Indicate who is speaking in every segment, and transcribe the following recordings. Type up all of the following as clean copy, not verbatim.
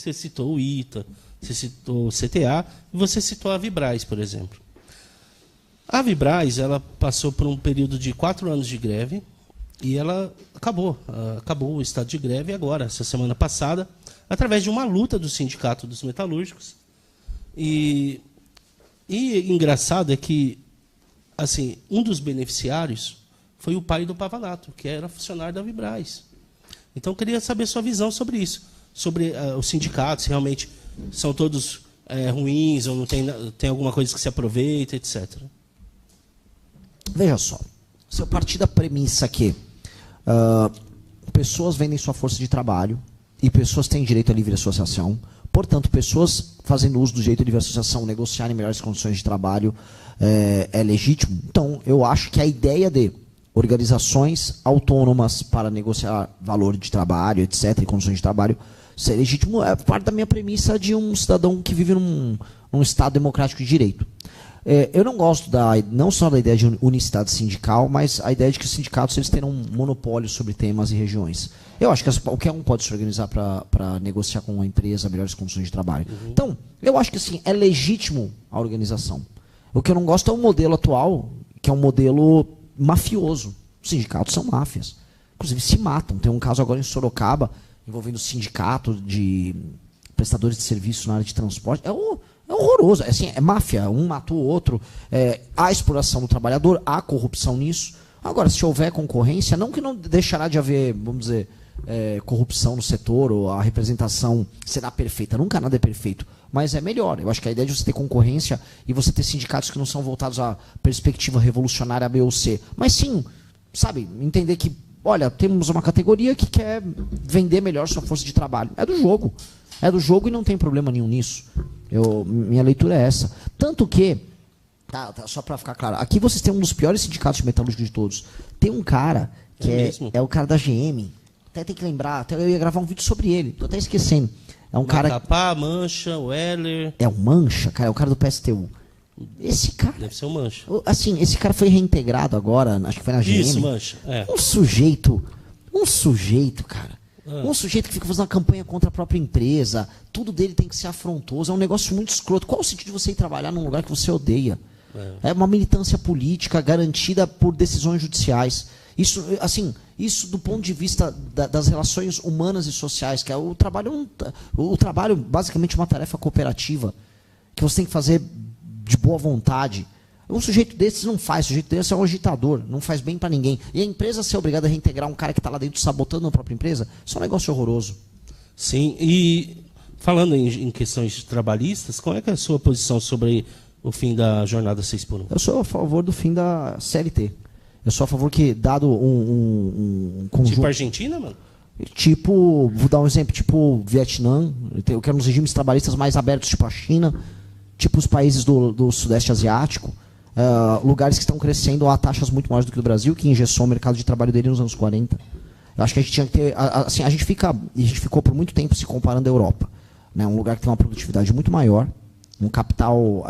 Speaker 1: Você citou o ITA, você citou o CTA, e você citou a Vibraz, por exemplo. A Vibraz, ela passou por um período de 4 anos de greve, e ela acabou o estado de greve agora, essa semana passada, através de uma luta do Sindicato dos Metalúrgicos. E engraçado é que assim, um dos beneficiários foi o pai do Pavanato, que era funcionário da Vibraz. Então, eu queria saber sua visão sobre isso, sobre os sindicatos, se realmente são todos ruins, ou não tem alguma coisa que se aproveita, etc.
Speaker 2: Veja só, se eu partir da premissa que pessoas vendem sua força de trabalho e pessoas têm direito à livre associação, portanto, pessoas fazendo uso do direito à livre associação, negociarem melhores condições de trabalho é legítimo. Então, eu acho que a ideia de organizações autônomas para negociar valor de trabalho, etc., e condições de trabalho, ser legítimo é parte da minha premissa de um cidadão que vive num Estado democrático de direito. Eu não gosto não só da ideia de unicidade sindical, mas a ideia de que os sindicatos eles terão um monopólio sobre temas e regiões. Eu acho que qualquer um pode se organizar para negociar com uma empresa melhores condições de trabalho. Uhum. Então, eu acho que assim, é legítimo a organização. O que eu não gosto é o modelo atual, que é um modelo mafioso. Os sindicatos são máfias. Inclusive se matam. Tem um caso agora em Sorocaba, envolvendo o sindicato de prestadores de serviço na área de transporte. É horroroso. É máfia. Um matou o outro. Há exploração do trabalhador, há corrupção nisso. Agora, se houver concorrência, não que não deixará de haver, vamos dizer, corrupção no setor, ou a representação será perfeita. Nunca nada é perfeito. Mas é melhor. Eu acho que a ideia de você ter concorrência e você ter sindicatos que não são voltados à perspectiva revolucionária B ou C, mas sim, sabe, entender que, olha, temos uma categoria que quer vender melhor sua força de trabalho. É do jogo. É do jogo e não tem problema nenhum nisso. Minha leitura é essa. Tanto que, só para ficar claro, aqui vocês têm um dos piores sindicatos metalúrgicos de todos. Tem um cara que é o cara da GM. Até tem que lembrar, eu ia gravar um vídeo sobre ele, tô até esquecendo. É um cara.
Speaker 1: Macapá, Mancha, Weller.
Speaker 2: É o Mancha, cara, é o cara do PSTU. Esse cara.
Speaker 1: Deve ser o Mancha.
Speaker 2: Assim, esse cara foi reintegrado agora, acho que foi na GM.
Speaker 1: Isso, Mancha.
Speaker 2: Um sujeito, cara. Um sujeito que fica fazendo uma campanha contra a própria empresa. Tudo dele tem que ser afrontoso. É um negócio muito escroto. Qual o sentido de você ir trabalhar num lugar que você odeia? É uma militância política garantida por decisões judiciais. Isso, assim, isso do ponto de vista das relações humanas e sociais, que é o trabalho basicamente uma tarefa cooperativa, que você tem que fazer de boa vontade. Um sujeito desses não faz, o sujeito desse é um agitador, não faz bem para ninguém. E a empresa ser obrigada a reintegrar um cara que está lá dentro sabotando a própria empresa, isso é um negócio horroroso.
Speaker 1: Sim, e falando em questões trabalhistas, qual é que é a sua posição sobre o fim da jornada 6x1?
Speaker 2: Eu sou a favor do fim da CLT. Eu sou a favor que, dado um conjunto...
Speaker 1: Tipo Argentina, mano?
Speaker 2: Tipo, vou dar um exemplo, tipo Vietnã. Eu quero uns regimes trabalhistas mais abertos, tipo a China, tipo os países do Sudeste Asiático, lugares que estão crescendo a taxas muito maiores do que o Brasil, que engessou o mercado de trabalho dele nos anos 40. Eu acho que a gente tinha que ter... Assim, a gente ficou por muito tempo se comparando à Europa. Né? Um lugar que tem uma produtividade muito maior, um capital...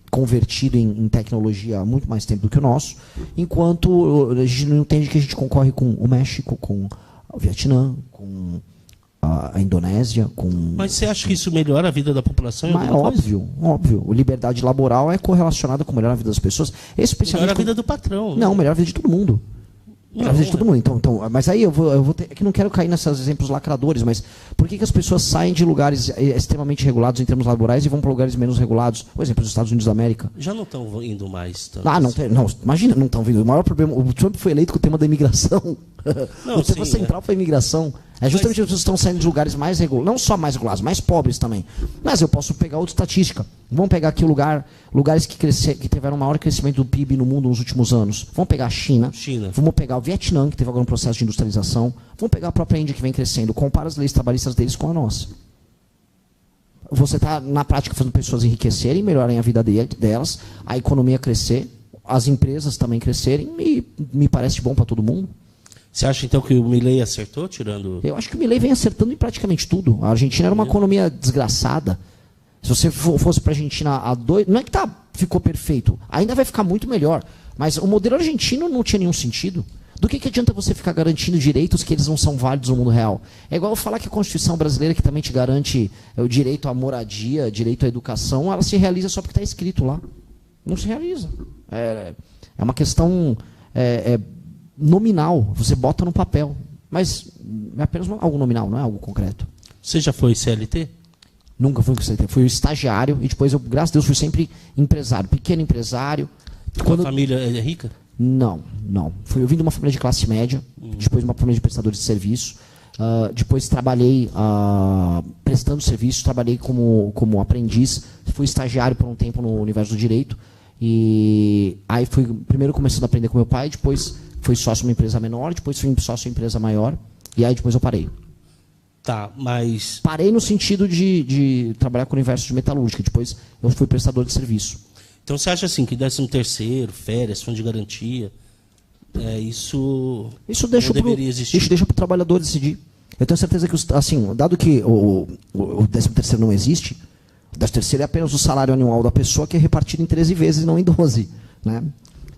Speaker 2: convertido em tecnologia há muito mais tempo do que o nosso, enquanto a gente não entende que a gente concorre com o México, com o Vietnã, com a Indonésia, com...
Speaker 1: Mas você acha que isso melhora a vida da população?
Speaker 2: Mas óbvio. Liberdade laboral é correlacionada com melhorar a vida das pessoas.
Speaker 1: Melhora a vida do patrão.
Speaker 2: Não, melhora a vida de todo mundo. De todo mundo. Então, mas aí eu vou ter, é que não quero cair nesses exemplos lacradores, mas por que as pessoas saem de lugares extremamente regulados em termos laborais e vão para lugares menos regulados? Por exemplo, os Estados Unidos da América.
Speaker 1: Já não estão indo mais tanto.
Speaker 2: Não, imagina, não estão vindo. O maior problema, o Trump foi eleito com o tema da imigração. O tema central foi a imigração. É justamente as pessoas estão saindo de lugares mais regulados, não só mais regulados, mais pobres também. Mas eu posso pegar outra estatística. Vamos pegar aqui lugares que tiveram maior crescimento do PIB no mundo nos últimos anos. Vamos pegar a China. Vamos pegar o Vietnã, que teve agora um processo de industrialização. Vamos pegar a própria Índia, que vem crescendo. Compara as leis trabalhistas deles com a nossa. Você está, na prática, fazendo pessoas enriquecerem, melhorarem a vida delas, a economia crescer, as empresas também crescerem, e me parece bom para todo mundo.
Speaker 1: Você acha, então, que o Milei acertou, tirando...
Speaker 2: Eu acho que o Milei vem acertando em praticamente tudo. A Argentina era uma economia desgraçada. Se você fosse para a Argentina há 2... Não é que ficou perfeito. Ainda vai ficar muito melhor. Mas o modelo argentino não tinha nenhum sentido. Do que adianta você ficar garantindo direitos que eles não são válidos no mundo real? É igual eu falar que a Constituição brasileira, que também te garante o direito à moradia, direito à educação, ela se realiza só porque está escrito lá. Não se realiza. É uma questão nominal. Você bota no papel. Mas é apenas algo nominal, não é algo concreto.
Speaker 1: Você já foi CLT?
Speaker 2: Nunca fui CLT. Fui estagiário e depois, graças a Deus, fui sempre empresário. Pequeno empresário.
Speaker 1: Quando... A família é rica?
Speaker 2: Não. Eu vim de uma família de classe média, depois de uma família de prestadores de serviço. Depois trabalhei prestando serviço, trabalhei como aprendiz. Fui estagiário por um tempo no universo do direito. E aí fui primeiro começando a aprender com meu pai, depois fui sócio de uma empresa menor, depois fui sócio de uma empresa maior, e aí depois eu parei.
Speaker 1: Tá, mas...
Speaker 2: Parei no sentido de trabalhar com o universo de metalúrgica, depois eu fui prestador de serviço.
Speaker 1: Então você acha assim, que 13º, férias, fundo de garantia, isso
Speaker 2: deixa
Speaker 1: não deveria existir?
Speaker 2: Isso deixa para o trabalhador decidir. Eu tenho certeza que, assim, dado que o 13º não existe, o 13º é apenas o salário anual da pessoa que é repartido em 13 vezes e não em 12. Né?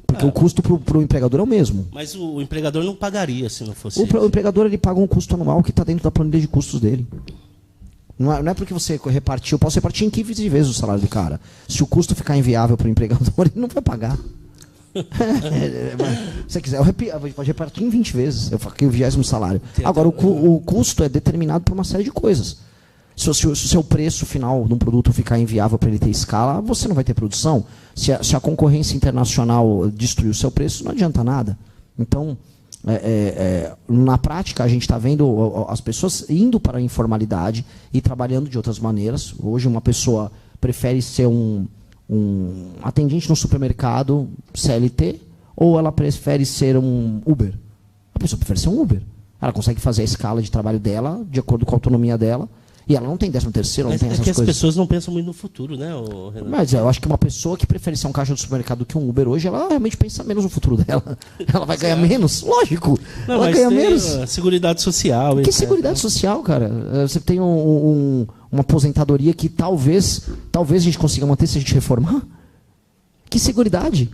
Speaker 2: Porque o custo para o empregador é o mesmo.
Speaker 1: Mas o empregador não pagaria se não fosse
Speaker 2: o empregador ele paga um custo anual que está dentro da planilha de custos dele. Não é porque você repartiu, eu posso repartir em 15 vezes o salário do cara. Se o custo ficar inviável para o empregador, ele não vai pagar. Se você quiser, pode repartir em 20 vezes. Eu faço o 20º salário. Agora, o custo é determinado por uma série de coisas. Se o seu preço final de um produto ficar inviável para ele ter escala, você não vai ter produção. Se a concorrência internacional destruir o seu preço, não adianta nada. Então, na prática, a gente está vendo as pessoas indo para a informalidade e trabalhando de outras maneiras. Hoje, uma pessoa prefere ser um atendente no supermercado CLT ou ela prefere ser um Uber? A pessoa prefere ser um Uber. Ela consegue fazer a escala de trabalho dela de acordo com a autonomia dela. E ela não tem 13º, não tem essas coisas.
Speaker 1: As pessoas não pensam muito no futuro, né, Renato?
Speaker 2: Mas eu acho que uma pessoa que prefere ser um caixa do supermercado do que um Uber hoje, ela realmente pensa menos no futuro dela. Ela vai ganhar menos, lógico.
Speaker 1: Não,
Speaker 2: ela
Speaker 1: mas
Speaker 2: ganha
Speaker 1: tem
Speaker 2: menos.
Speaker 1: A Seguridade Social.
Speaker 2: Que Seguridade Social, cara? Você tem uma aposentadoria que talvez a gente consiga manter se a gente reformar? Que seguridade?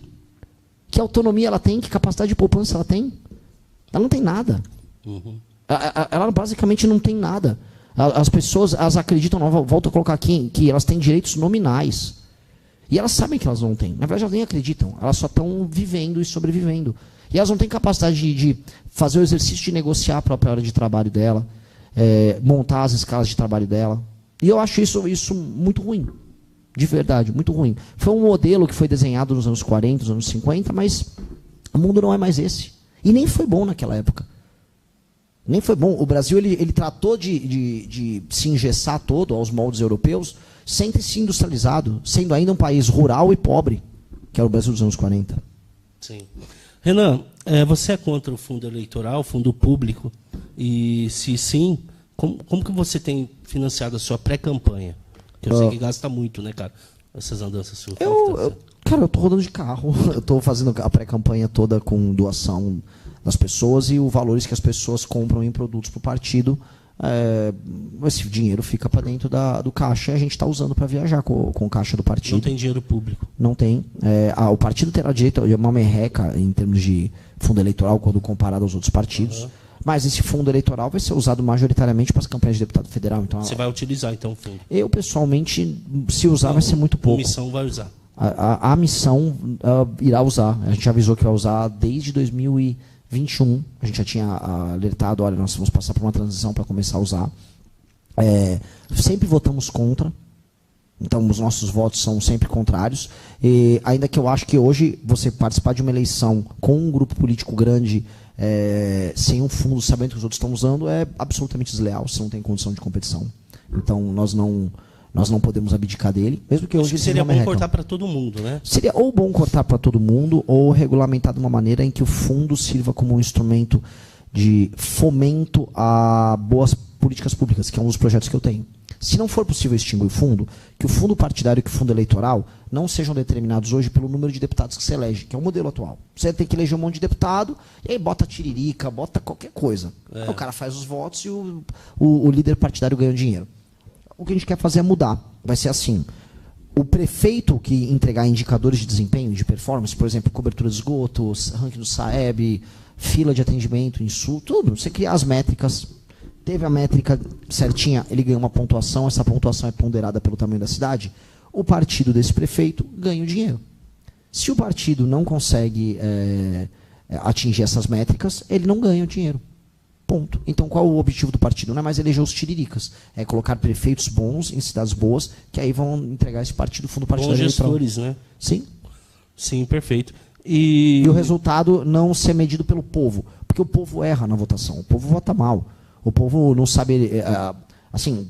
Speaker 2: Que autonomia ela tem? Que capacidade de poupança ela tem? Ela não tem nada.
Speaker 1: Uhum.
Speaker 2: Ela basicamente não tem nada. As pessoas acreditam, volto a colocar aqui, que elas têm direitos nominais. E elas sabem que elas não têm. Na verdade, elas nem acreditam. Elas só estão vivendo e sobrevivendo. E elas não têm capacidade de fazer o exercício de negociar a própria hora de trabalho dela, montar as escalas de trabalho dela. E eu acho isso muito ruim. De verdade, muito ruim. Foi um modelo que foi desenhado nos anos 40, nos anos 50, mas o mundo não é mais esse. E nem foi bom naquela época. Nem foi bom. O Brasil ele tratou de se engessar todo aos moldes europeus sem ter se industrializado, sendo ainda um país rural e pobre, que era o Brasil dos anos 40.
Speaker 1: Sim. Renan, você é contra o fundo eleitoral, fundo público? E se sim, como que você tem financiado a sua pré-campanha? Que eu sei que gasta muito, né, cara? Essas andanças suas.
Speaker 2: Cara, eu tô rodando de carro. Eu tô fazendo a pré-campanha toda com doação das pessoas e os valores que as pessoas compram em produtos para o partido. Esse dinheiro fica para dentro do caixa e a gente está usando para viajar com o caixa do partido.
Speaker 1: Não tem dinheiro público?
Speaker 2: Não tem. O partido terá direito a uma merreca em termos de fundo eleitoral quando comparado aos outros partidos. Uhum. Mas esse fundo eleitoral vai ser usado majoritariamente para as campanhas de deputado federal. Então,
Speaker 1: você vai utilizar, então, o fundo?
Speaker 2: Eu, pessoalmente, se usar, vai ser muito pouco.
Speaker 1: A missão vai usar?
Speaker 2: A missão irá usar. A gente avisou que vai usar desde 2021. A gente já tinha alertado, olha, nós vamos passar por uma transição para começar a usar. Sempre votamos contra. Então, os nossos votos são sempre contrários. E ainda que eu acho que hoje, você participar de uma eleição com um grupo político grande, sem um fundo, sabendo que os outros estão usando, é absolutamente desleal. Você não tem condição de competição. Então, nós não podemos abdicar dele. Mesmo que hoje
Speaker 1: acho que seria bom cortar para todo mundo, né?
Speaker 2: Seria ou bom cortar para todo mundo, ou regulamentar de uma maneira em que o fundo sirva como um instrumento de fomento a boas políticas públicas, que é um dos projetos que eu tenho. Se não for possível extinguir o fundo, que o fundo partidário e que o fundo eleitoral não sejam determinados hoje pelo número de deputados que se elege, que é o modelo atual. Você tem que eleger um monte de deputado, e aí bota tiririca, bota qualquer coisa. Aí o cara faz os votos e o líder partidário ganha o dinheiro. O que a gente quer fazer é mudar. Vai ser assim. o prefeito que entregar indicadores de desempenho, de performance, por exemplo, cobertura de esgotos, ranking do SAEB, fila de atendimento, insulto, tudo. Você criar as métricas, teve a métrica certinha, ele ganha uma pontuação, essa pontuação é ponderada pelo tamanho da cidade, o partido desse prefeito ganha o dinheiro. Se o partido não consegue atingir essas métricas, ele não ganha o dinheiro. Ponto. Então, qual o objetivo do partido? Não é mais eleger os tiriricas. É colocar prefeitos bons em cidades boas, que aí vão entregar esse partido, fundo partidário.
Speaker 1: Bons gestores, né?
Speaker 2: Sim.
Speaker 1: Sim, perfeito. E
Speaker 2: o resultado não ser medido pelo povo. Porque o povo erra na votação. O povo vota mal. O povo não sabe, assim,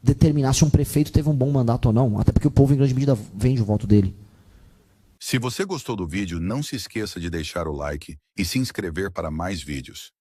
Speaker 2: determinar se um prefeito teve um bom mandato ou não. Até porque o povo, em grande medida, vende o voto dele.
Speaker 3: Se você gostou do vídeo, não se esqueça de deixar o like e se inscrever para mais vídeos.